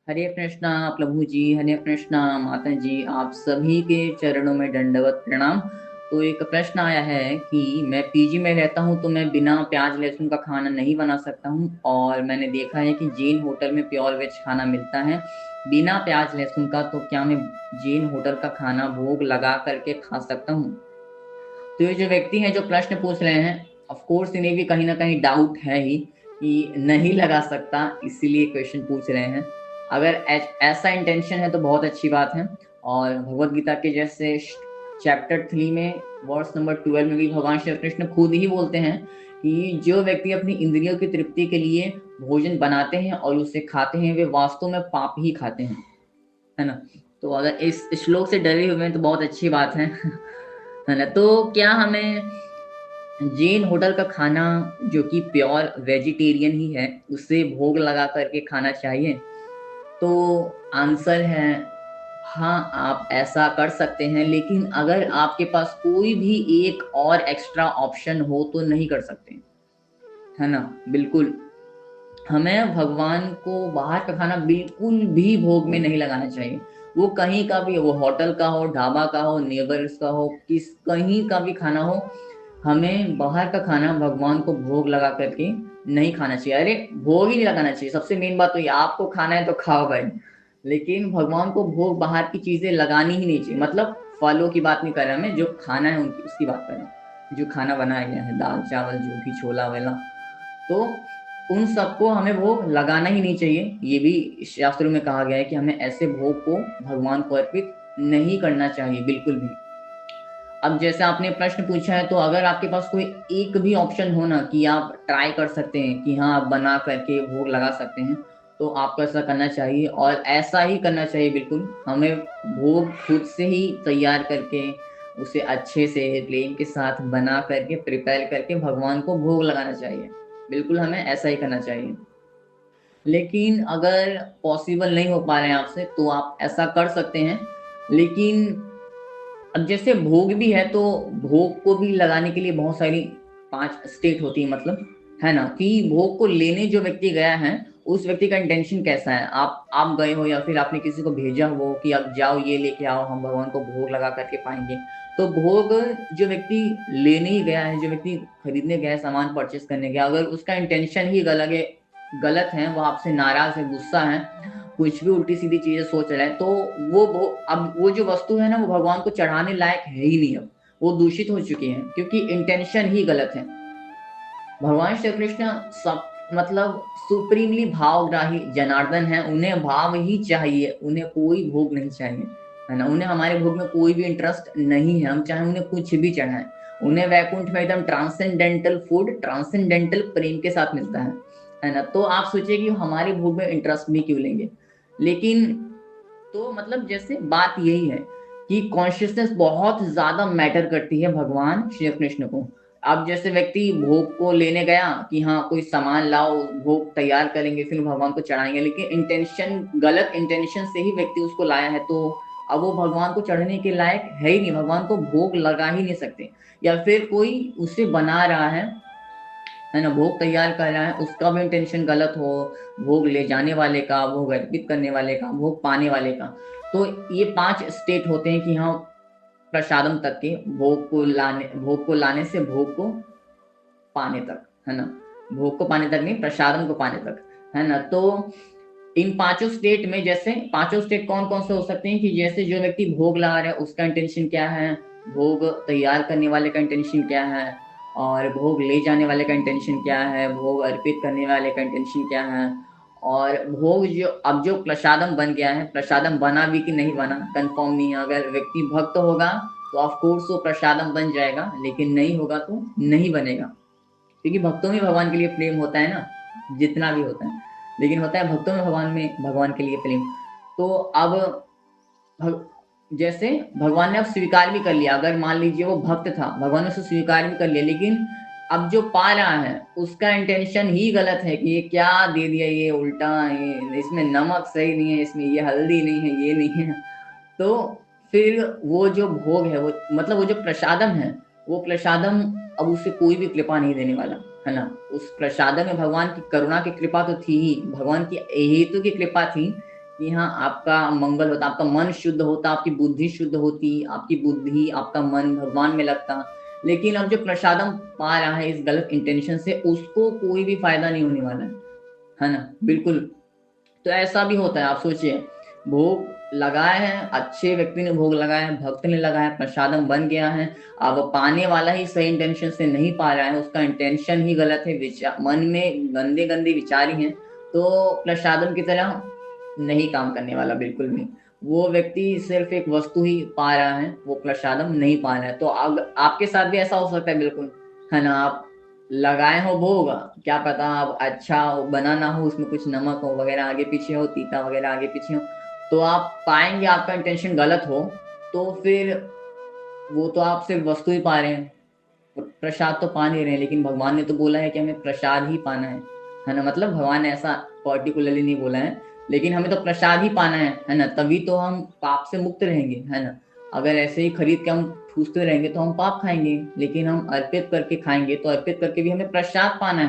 हरे कृष्णा प्रभु जी, हरे कृष्णा माता जी, आप सभी के चरणों में दंडवत प्रणाम। तो एक प्रश्न आया है कि मैं पीजी में रहता हूँ तो मैं बिना प्याज लहसुन का खाना नहीं बना सकता हूँ, और मैंने देखा है कि जैन होटल में प्योर वेज खाना मिलता है बिना प्याज लहसुन का। तो क्या मैं जैन होटल का खाना भोग लगा करके खा सकता हूँ? तो ये जो व्यक्ति हैं जो प्रश्न पूछ रहे हैं, ऑफ कोर्स इन्हें भी कहीं ना कहीं डाउट है ही कि नहीं लगा सकता, इसीलिए क्वेश्चन पूछ रहे हैं। अगर ऐसा इंटेंशन है तो बहुत अच्छी बात है। और भगवत गीता के जैसे चैप्टर 3 में वर्स नंबर 12 में भी भगवान श्री कृष्ण खुद ही बोलते हैं कि जो व्यक्ति अपनी इंद्रियों की तृप्ति के लिए भोजन बनाते हैं और उसे खाते हैं वे वास्तव में पाप ही खाते हैं, है ना। तो अगर इस श्लोक से डरे हुए हैं तो बहुत अच्छी बात है है ना। तो क्या हमें जैन होटल का खाना जो कि प्योर वेजिटेरियन ही है उसे भोग लगा करके खाना चाहिए? तो आंसर है हाँ, आप ऐसा कर सकते हैं, लेकिन अगर आपके पास कोई भी एक और एक्स्ट्रा ऑप्शन हो तो नहीं कर सकते, है ना। बिल्कुल, हमें भगवान को बाहर का खाना बिल्कुल भी भोग में नहीं लगाना चाहिए। वो कहीं का भी हो, वो होटल का हो, ढाबा का हो, नेबर्स का हो, कहीं का भी खाना हो, हमें बाहर का खाना भगवान को भोग लगा करके नहीं खाना चाहिए। अरे, भोग ही नहीं लगाना चाहिए। सबसे मेन बात तो ये, आपको खाना है तो खाओ भाई, लेकिन भगवान को भोग बाहर की चीजें लगानी ही नहीं चाहिए। मतलब फलों की बात नहीं कर रहे, हमें जो खाना है उनकी उसकी बात कर रहे हैं। जो खाना बनाया गया है, दाल चावल जो भी, छोला वेला, तो उन सबको हमें भोग लगाना ही नहीं चाहिए। ये भी शास्त्रों में कहा गया है कि हमें ऐसे भोग को भगवान को अर्पित नहीं करना चाहिए, बिल्कुल भी। अब जैसे आपने प्रश्न पूछा है, तो अगर आपके पास कोई एक भी ऑप्शन हो ना कि आप ट्राई कर सकते हैं कि हाँ आप बना करके भोग लगा सकते हैं, तो आपको ऐसा करना चाहिए, और ऐसा ही करना चाहिए। बिल्कुल हमें भोग खुद से ही तैयार करके उसे अच्छे से प्लेन के साथ बना करके प्रिपेयर करके भगवान को भोग लगाना चाहिए। बिल्कुल हमें ऐसा ही करना चाहिए। लेकिन अगर पॉसिबल नहीं हो पा रहे हैं आपसे, तो आप ऐसा कर सकते हैं। लेकिन अब जैसे भोग भी है, तो भोग को भी लगाने के लिए बहुत सारी 5 स्टेट होती है, मतलब, है ना, कि भोग को लेने जो व्यक्ति गया है उस व्यक्ति का इंटेंशन कैसा है। आप गए हो या फिर आपने किसी को भेजा हो कि आप जाओ ये लेके आओ, हम भगवान को भोग लगा करके पाएंगे। तो भोग जो व्यक्ति लेने ही गया है, जो व्यक्ति खरीदने गया है, सामान परचेस करने गया, अगर उसका इंटेंशन ही गलत है, वो आपसे नाराज है, गुस्सा है, कुछ भी उल्टी सीधी चीजें सोच रहे हैं, तो वो अब वो जो वस्तु है ना, वो भगवान को चढ़ाने लायक है ही नहीं। अब वो दूषित हो चुकी है क्योंकि इंटेंशन ही गलत है। भगवान श्री कृष्ण सब, मतलब सुप्रीमली भावग्राही जनार्दन है, उन्हें भाव ही चाहिए, उन्हें कोई भोग नहीं चाहिए, है ना। उन्हें हमारे भोग में कोई भी इंटरेस्ट नहीं है, हम चाहे उन्हें कुछ भी चढ़ाएं। उन्हें वैकुंठ में एकदम ट्रांसेंडेंटल फूड, ट्रांसेंडेंटल प्रेम के साथ मिलता है ना। तो आप सोचिए कि हमारे भोग में इंटरेस्ट भी क्यों लेंगे। लेकिन तो मतलब जैसे बात यही है कि कॉन्शियसनेस बहुत ज्यादा मैटर करती है भगवान श्री कृष्ण को। अब जैसे व्यक्ति भोग को लेने गया कि हाँ कोई सामान लाओ, भोग तैयार करेंगे फिर भगवान को चढ़ाएंगे, लेकिन इंटेंशन, गलत इंटेंशन से ही व्यक्ति उसको लाया है, तो अब वो भगवान को चढ़ने के लायक है ही नहीं, भगवान को भोग लगा ही नहीं सकते। या फिर कोई उसे बना रहा है ना, भोग तैयार कर रहा है, उसका भी इंटेंशन गलत हो, भोग ले जाने वाले का, भोग अर्पित करने वाले का, भोग पाने वाले का। तो ये 5 स्टेट होते हैं कि हाँ, प्रसादम तक के, भोग को लाने से भोग को पाने तक, है ना। भोग को पाने तक नहीं, प्रसादम को पाने तक, है ना। तो इन 5 स्टेट में, जैसे 5 स्टेट कौन कौन से हो सकते हैं कि जैसे जो व्यक्ति भोग ला रहा है उसका इंटेंशन क्या है, भोग तैयार करने वाले का इंटेंशन क्या है, और भोग ले जाने वाले का इंटेंशन क्या है, भोग अर्पित करने वाले का इंटेंशन क्या है, और भोग जो अब जो प्रसादम बन गया है, प्रसादम बना भी कि नहीं बना कंफर्म नहीं है। अगर व्यक्ति भक्त होगा तो ऑफ कोर्स वो प्रसादम बन जाएगा, लेकिन नहीं होगा तो नहीं बनेगा, क्योंकि भक्तों में भगवान के लिए प्रेम होता है ना, जितना भी होता है। लेकिन होता है भक्तों में भगवान के लिए प्रेम। तो अब भग, जैसे भगवान ने अब स्वीकार भी कर लिया, अगर मान लीजिए वो भक्त था, भगवान ने उसे स्वीकार भी कर लिया, लेकिन अब जो पा रहा है उसका इंटेंशन ही गलत है कि ये क्या दे दिया, ये उल्टा, ये इसमें नमक सही नहीं है, इसमें ये हल्दी नहीं है, ये नहीं है। तो फिर वो जो भोग है, वो मतलब वो जो प्रसादम है, वो प्रसादम अब उसे कोई भी कृपा नहीं देने वाला, है ना। उस प्रसादम में भगवान की करुणा की कृपा तो थी ही, भगवान की हेतु की कृपा थी कि हाँ आपका मंगल होता, आपका मन शुद्ध होता, आपकी बुद्धि शुद्ध होती, आपकी बुद्धि आपका मन भगवान में लगता। लेकिन अब जो प्रसादम पा रहा है इस गलत इंटेंशन से, उसको कोई भी फायदा नहीं होने वाला है ना, बिल्कुल। तो ऐसा भी होता है, आप सोचिए, भोग लगाए हैं, अच्छे व्यक्ति ने भोग लगाया है, भक्त ने लगाया है, प्रसादम बन गया है। अब पाने वाला ही सही इंटेंशन से नहीं पा रहा है, उसका इंटेंशन ही गलत है, विचार मन में गंदे गंदे विचार ही हैं, तो प्रसादम की तरह नहीं काम करने वाला बिल्कुल भी। वो व्यक्ति सिर्फ एक वस्तु ही पा रहा है, वो प्रसादम नहीं पा रहा है। तो आपके साथ भी ऐसा हो सकता है, बिल्कुल, है ना। आप लगाए हो भोग, क्या पता अब अच्छा हो, बना ना हो, उसमें कुछ नमक हो वगैरह आगे पीछे हो, तीता वगैरह आगे पीछे हो, तो आप पाएंगे आपका इंटेंशन गलत हो, तो फिर वो तो आप सिर्फ वस्तु ही पा रहे हैं, प्रसाद तो पा नहीं रहे हैं। लेकिन भगवान ने तो बोला है कि हमें प्रसाद ही पाना है ना। मतलब भगवान ने ऐसा पर्टिकुलरली नहीं बोला है, लेकिन हमें तो प्रसाद ही पाना है ना। तभी तो हम पाप से मुक्त रहेंगे, है ना। अगर ऐसे ही खरीद के हम ठूसते रहेंगे तो हम पाप खाएंगे, लेकिन हम अर्पित करके खाएंगे तो अर्पित करके भी हमें प्रसाद पाना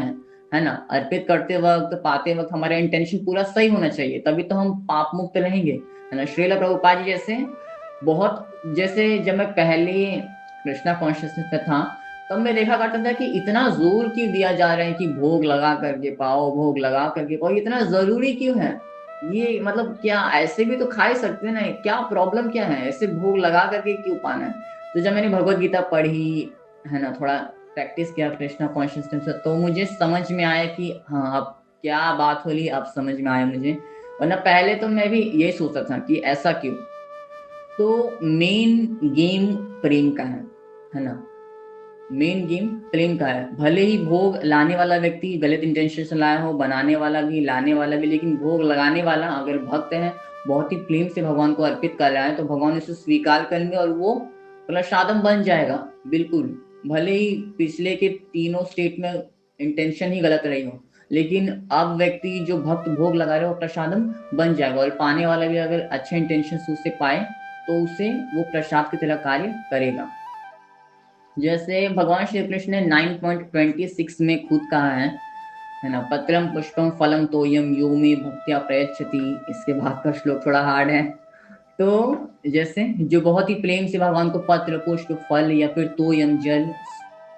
है ना। अर्पित करते वक्त, पाते वक्त हमारा इंटेंशन पूरा सही होना चाहिए, तभी तो हम पाप मुक्त रहेंगे, है ना। श्रील प्रभुपाद जी जैसे बहुत, जैसे जब मैं पहले कृष्णा कॉन्शियसनेस में था, तब मैं देखा करता था कि इतना जोर क्यों दिया जा रहा है कि भोग लगा करके पाओ, भोग लगा करके पाओ, इतना जरूरी क्यों है ये। मतलब क्या ऐसे भी तो खा ही सकते हैं ना, क्या प्रॉब्लम क्या है, ऐसे भोग लगा करके क्यों पाना है। तो जब मैंने भगवत गीता पढ़ी, है ना, थोड़ा प्रैक्टिस किया कृष्णा कॉन्शियसनेस से, तो मुझे समझ में आया कि हाँ अब क्या बात हो रही, अब समझ में आया मुझे। वरना पहले तो मैं भी यही सोचता था कि ऐसा क्यों। तो मेन गेम प्रेम का है ना। मेन गेम प्रेम का है। भले ही भोग लाने वाला व्यक्ति गलत इंटेंशन से लाया हो, बनाने वाला भी, लाने वाला भी, लेकिन भोग लगाने वाला अगर भक्त है, बहुत ही प्रेम से भगवान को अर्पित कर रहा है, तो भगवान उसे स्वीकार करेंगे और वो प्रसादम बन जाएगा, बिल्कुल। भले ही पिछले के तीनों स्टेट में इंटेंशन ही गलत रही हो, लेकिन अब व्यक्ति जो भक्त भोग लगा रहे हो प्रसादम बन जाएगा, और पाने वाला भी अगर अच्छे इंटेंशन से उसे पाए तो उसे वो प्रसाद की तरह कार्य करेगा। जैसे भगवान श्री कृष्ण ने 9.26 में खुद कहा है ना, पत्रम पुष्पम फलम तोयम यो मे भक्त्या प्रयच्छति। इसके बाद का श्लोक थोड़ा हार्ड है। तो जैसे जो बहुत ही प्रेम से भगवान को पत्र, पुष्प, फल या फिर तोयम जल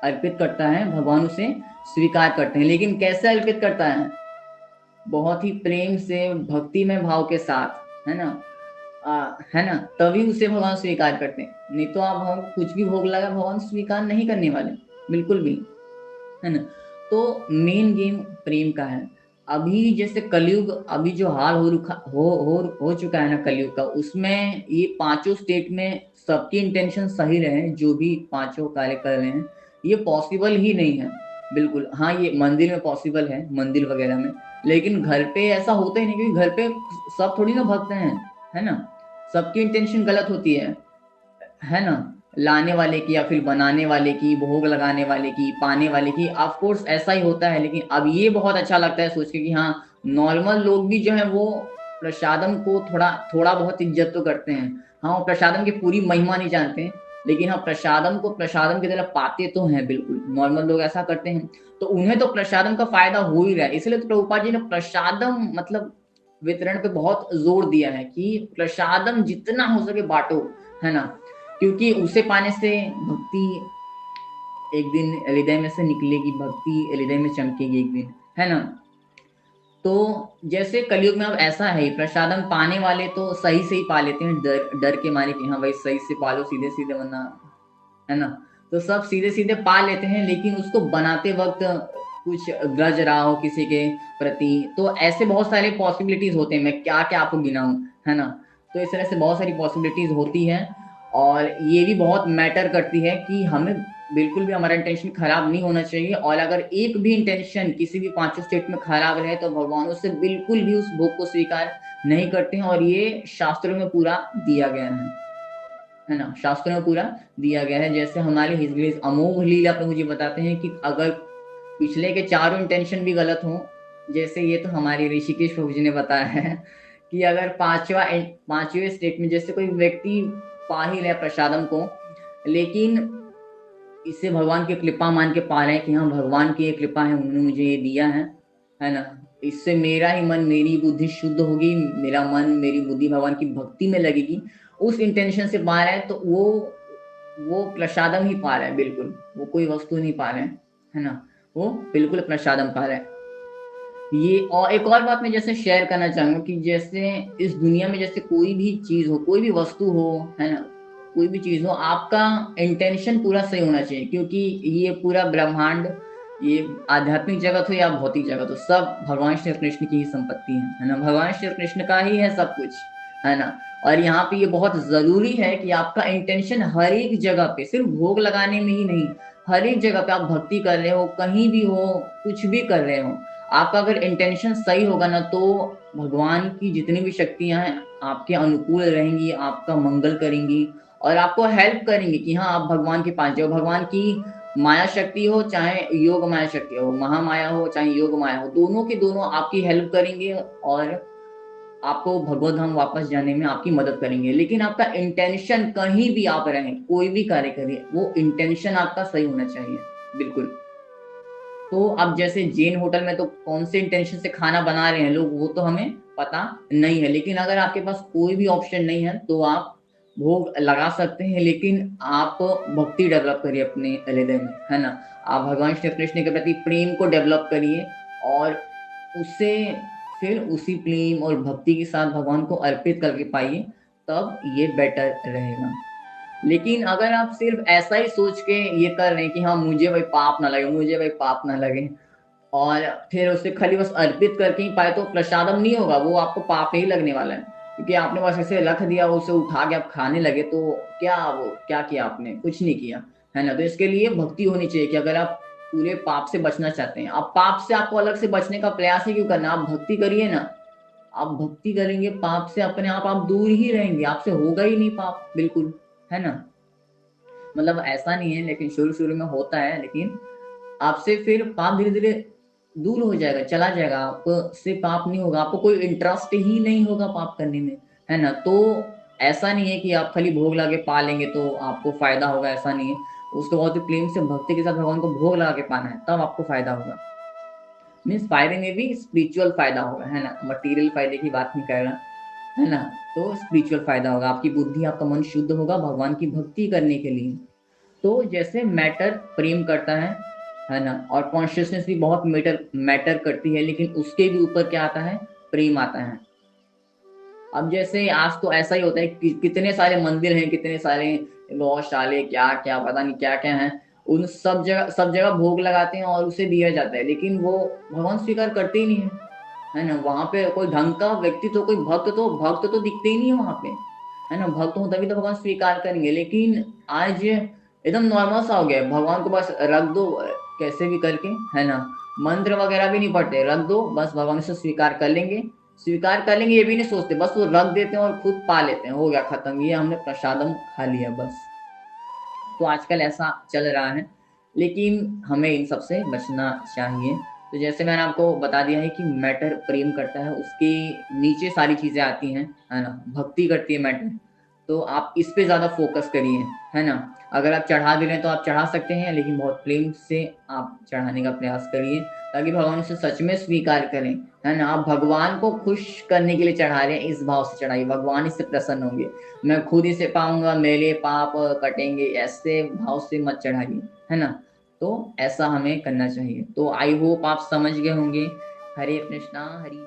अर्पित करता है, भगवान उसे स्वीकार करते हैं। लेकिन कैसे अर्पित करता है, बहुत ही प्रेम से, भक्ति में भाव के साथ, है ना। है ना, तभी उसे भगवान स्वीकार करते हैं। नहीं तो आप भगवान को कुछ भी भोग लगा, भगवान स्वीकार नहीं करने वाले, बिल्कुल भी, है ना। तो मेन गेम प्रेम का है। अभी जैसे कलयुग, अभी जो हाल हो रुखा हो चुका है ना कलयुग का, उसमें ये पांचों स्टेट में सबकी इंटेंशन सही रहे, जो भी पांचों कार्य कर रहे हैं, ये पॉसिबल ही नहीं है, बिल्कुल। हाँ ये मंदिर में पॉसिबल है, मंदिर वगैरह में, लेकिन घर पे ऐसा होता ही नहीं, क्योंकि घर पे सब थोड़ी ना भक्त हैं, है ना। सबकी इंटेंशन गलत होती है ना। लाने वाले की या फिर बनाने वाले की, भोग लगाने वाले की, पाने वाले की, ऑफ कोर्स ऐसा ही होता है। लेकिन अब ये बहुत अच्छा लगता है सोच के कि हाँ, नॉर्मल लोग भी जो है वो प्रसादम को थोड़ा थोड़ा बहुत इज्जत तो करते हैं। हाँ, वो प्रसादम की पूरी महिमा नहीं जानते, लेकिन हाँ प्रसादम को प्रसादम की तरह पाते तो हैं, बिल्कुल नॉर्मल लोग ऐसा करते हैं। तो उन्हें तो प्रसादम का फायदा हो ही रहा है, इसलिए तो प्रभुपाद जी ने प्रसादम मतलब वितरण पे बहुत जोर दिया है कि प्रसादम जितना हो सके बांटो, है ना। क्योंकि उसे पाने से भक्ति एक दिन हृदय में से निकलेगी, भक्ति हृदय में चमकेगी एक दिन, है ना। तो जैसे कलयुग में अब ऐसा है, प्रसादम पाने वाले तो सही से ही पा लेते हैं, डर डर के मारे कि हाँ भाई सही से पालो, सीधे सीधे, वरना, है ना। तो सब सीधे सीधे पा लेते हैं, लेकिन उसको बनाते वक्त कुछ ग्रज रहा हो किसी के प्रति, तो ऐसे बहुत सारे पॉसिबिलिटीज होते हैं, मैं क्या क्या आपको गिनाऊं, है ना। तो इस तरह से बहुत सारी पॉसिबिलिटीज होती हैं, और ये भी बहुत मैटर करती है कि हमें बिल्कुल भी हमारा इंटेंशन खराब नहीं होना चाहिए। और अगर एक भी इंटेंशन किसी भी पांचों स्टेट में खराब रहे, तो भगवान उससे बिल्कुल भी उस भोग को स्वीकार नहीं करते हैं, और ये शास्त्रों में पूरा दिया गया है ना। शास्त्रों में पूरा दिया गया है। जैसे हमारे हिजगीज अमोघ लीला प्रभु जी बताते हैं कि अगर पिछले के चारों इंटेंशन भी गलत हो, जैसे ये तो हमारे ऋषिकेश प्रभु जी ने बताया है कि अगर पांचवें स्टेट में जैसे कोई व्यक्ति पा ही रहे प्रसादम को, लेकिन इसे भगवान की कृपा मान के पा रहे हैं कि हाँ भगवान की ये कृपा है, उन्होंने मुझे ये दिया है ना। इससे मेरा ही मन, मेरी बुद्धि शुद्ध होगी, मेरा मन, मेरी बुद्धि भगवान की भक्ति में लगेगी, उस इंटेंशन से पा रहा है, तो वो प्रसादम ही पा रहा है, बिल्कुल, वो कोई वस्तु नहीं पा रहा है ना, वो बिल्कुल प्रसादम पा रहा है। ये और एक और बात मैं जैसे शेयर करना चाहूंगा कि जैसे इस दुनिया में जैसे कोई भी चीज हो, कोई भी वस्तु हो, है ना, कोई भी चीज हो, आपका इंटेंशन पूरा सही होना चाहिए, क्योंकि ये पूरा ब्रह्मांड, ये आध्यात्मिक जगत हो या भौतिक जगत हो, सब भगवान श्री कृष्ण की ही संपत्ति है ना, भगवान श्री कृष्ण का ही है सब कुछ, है ना। और यहाँ पे ये बहुत जरूरी है कि आपका इंटेंशन हर एक जगह पे, सिर्फ भोग लगाने में ही नहीं, हर एक जगह पे आप भक्ति कर रहे हो, कहीं भी हो, कुछ भी कर रहे हो, आपका अगर इंटेंशन सही होगा ना, तो भगवान की जितनी भी शक्तियां हैं आपके अनुकूल रहेंगी, आपका मंगल करेंगी और आपको हेल्प करेंगी कि हाँ आप भगवान के पास जाओ। भगवान की माया शक्ति हो चाहे योग माया शक्ति हो, महामाया हो चाहे योग माया हो, दोनों के दोनों आपकी हेल्प करेंगे और आपको भगवत धाम वापस जाने में आपकी मदद करेंगे। लेकिन आपका इंटेंशन, कहीं भी आप रहें, कोई भी कार्य करिए, वो इंटेंशन आपका सही होना चाहिए, बिल्कुल। तो अब जैसे जैन होटल में तो कौन से इंटेंशन से खाना बना रहे हैं लोग, वो तो हमें पता नहीं है, लेकिन अगर आपके पास कोई भी ऑप्शन नहीं है तो आप भोग लगा सकते हैं, लेकिन आप भक्ति डेवलप करिए अपने हृदय में, है ना। आप भगवान श्री कृष्ण के प्रति प्रेम को डेवलप करिए और उससे फिर उसी प्रेम और भक्ति के साथ भगवान को अर्पित करके पाइए, तब ये बेटर रहेगा। लेकिन अगर आप सिर्फ ऐसा ही सोच के ये कर रहे हैं कि हाँ मुझे भाई पाप ना लगे, मुझे भाई पाप ना लगे, और फिर उसे खाली बस अर्पित करके ही पाए, तो प्रसादम नहीं होगा, वो आपको पाप ही लगने वाला है, क्योंकि आपने बस ऐसे रख दिया, उसे उठा के आप खाने लगे, तो क्या वो क्या किया आपने, कुछ नहीं किया, है ना। तो इसके लिए भक्ति होनी चाहिए कि अगर आप पूरे पाप से बचना चाहते हैं, आप पाप से आपको अलग से बचने का प्रयास ही क्यों करना, आप भक्ति करिए ना। आप भक्ति करेंगे, पाप से अपने आप दूर ही रहेंगे, आपसे होगा ही नहीं पाप, बिल्कुल, है ना। मतलब ऐसा नहीं है, लेकिन शुरू शुरू में होता है, लेकिन आपसे फिर पाप धीरे धीरे दूर हो जाएगा, चला जाएगा, आपसे पाप नहीं होगा, आपको कोई इंटरेस्ट ही नहीं होगा पाप करने में, है ना। तो ऐसा नहीं है कि आप खाली भोग लगा के पा लेंगे तो आपको फायदा होगा, ऐसा नहीं है। उसको बहुत ही प्रेम से भक्ति के साथ भगवान को भोग लगा के पाना है, तब आपको फायदा होगा। मीन्स फायदे में भी स्पिरिचुअल फायदा होगा, है ना, मटेरियल फायदे की बात नहीं कर रहा, है ना। तो स्पिरिचुअल फायदा होगा, आपकी बुद्धि, आपका मन शुद्ध होगा भगवान की भक्ति करने के लिए। तो जैसे मैटर प्रेम करता है ना, और कॉन्शियसनेस भी बहुत मैटर मैटर करती है, लेकिन उसके भी ऊपर क्या आता है, प्रेम आता है। अब जैसे आज तो ऐसा ही होता है कि कितने सारे मंदिर हैं, कितने सारे गौशाले, क्या क्या पता नहीं क्या क्या हैं, उन सब जगह भोग लगाते हैं और उसे दिया जाता है, लेकिन वो भगवान स्वीकार करते ही नहीं है ना। वहां पे कोई ढंग का व्यक्ति तो, कोई भक्त तो दिखते ही नहीं है वहां पे, है ना। भक्त हो तभी तो भगवान स्वीकार करेंगे, लेकिन आज एकदम नॉर्मल सा हो गया है, भगवान को बस रख दो कैसे भी करके, है ना। मंत्र वगैरह भी नहीं पढ़ते, रख दो बस, भगवान से स्वीकार कर लेंगे, स्वीकार कर लेंगे ये भी नहीं सोचते, बस वो रख देते हैं और खुद पा लेते हैं, हो गया खत्म, ये हमने प्रसादम खा लिया बस। तो आजकल ऐसा चल रहा है, लेकिन हमें इन सब से बचना चाहिए। तो जैसे मैंने आपको बता दिया है कि मैटर प्रेम करता है, उसके नीचे सारी चीजें आती हैं, है ना, भक्ति करती है मैटर। तो आप इस पे ज्यादा फोकस करिए, है ना। अगर आप चढ़ा दे रहे हैं तो आप चढ़ा सकते हैं, लेकिन बहुत प्रेम से आप चढ़ाने का प्रयास करिए, ताकि भगवान उसे सच में स्वीकार करें, है ना। आप भगवान को खुश करने के लिए चढ़ा रहे हैं, इस भाव से चढ़ाइए, भगवान इससे प्रसन्न होंगे। मैं खुद इसे पाऊंगा, मेरे पाप कटेंगे, ऐसे भाव से मत चढ़ाइए, है ना। तो ऐसा हमें करना चाहिए। तो आई होप आप समझ गए होंगे। हरे कृष्णा, हरि